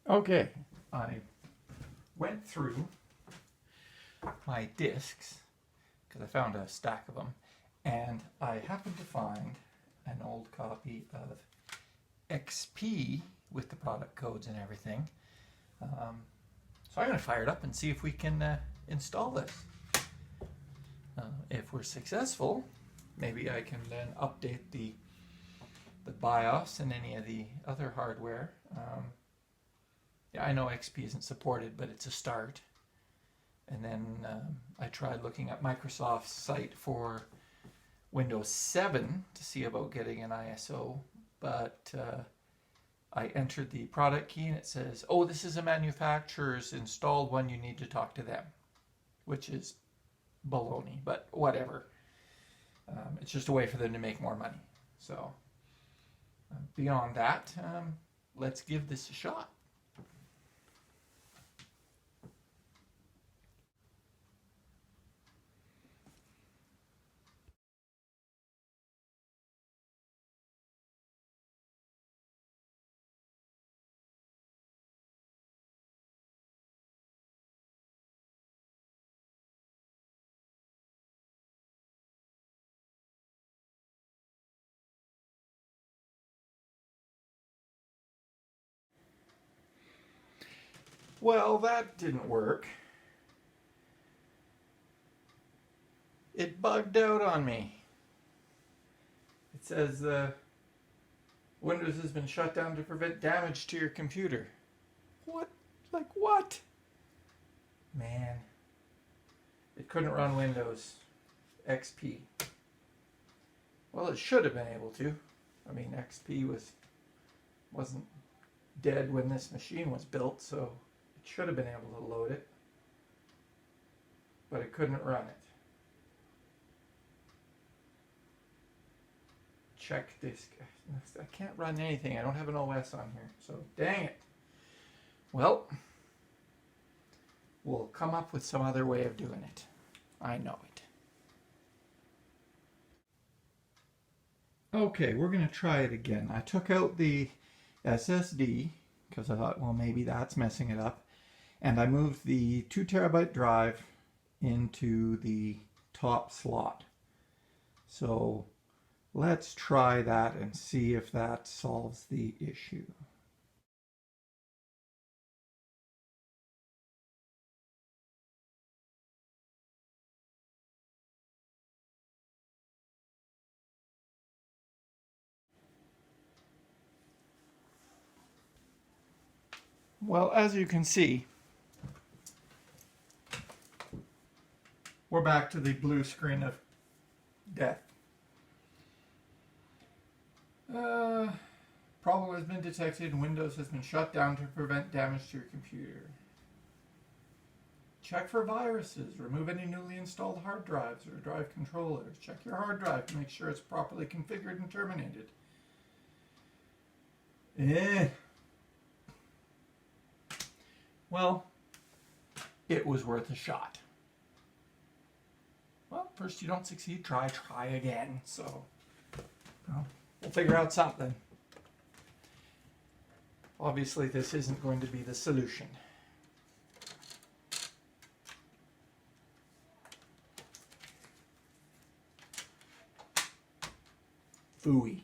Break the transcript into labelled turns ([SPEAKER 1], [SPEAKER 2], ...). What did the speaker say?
[SPEAKER 1] Okay, I went through my discs because I found a stack of them, and I happened to find an old copy of XP with the product codes and everything. So I'm going to fire it up and see if we can install this. If we're successful, maybe I can then update the BIOS and any of the other hardware. Yeah, I know XP isn't supported, but it's a start. And then I tried looking at Microsoft's site for Windows 7 to see about getting an ISO, but I entered the product key and it says, oh, this is a manufacturer's installed one, you need to talk to them, which is baloney, but whatever. It's just a way for them to make more money. So beyond that, let's give this a shot. Well, that didn't work. It bugged out on me. It says Windows has been shut down to prevent damage to your computer. What? Like what? Man. It couldn't run Windows XP. Well, it should have been able to. I mean, XP wasn't dead when this machine was built, so it should have been able to load it. But it couldn't run it. Check disk. I can't run anything. I don't have an OS on here, so dang it. Well, we'll come up with some other way of doing it. I know it. Okay, we're going to try it again. I took out the SSD because I thought, well, maybe that's messing it up. And I moved the 2 terabyte drive into the top slot. So let's try that and see if that solves the issue. Well, as you can see, we're back to the blue screen of death. Problem has been detected and Windows has been shut down to prevent damage to your computer. Check for viruses. Remove any newly installed hard drives or drive controllers. Check your hard drive to make sure it's properly configured and terminated. Well, it was worth a shot. Well, first you don't succeed, try again. So, well, we'll figure out something. Obviously, this isn't going to be the solution. Phooey.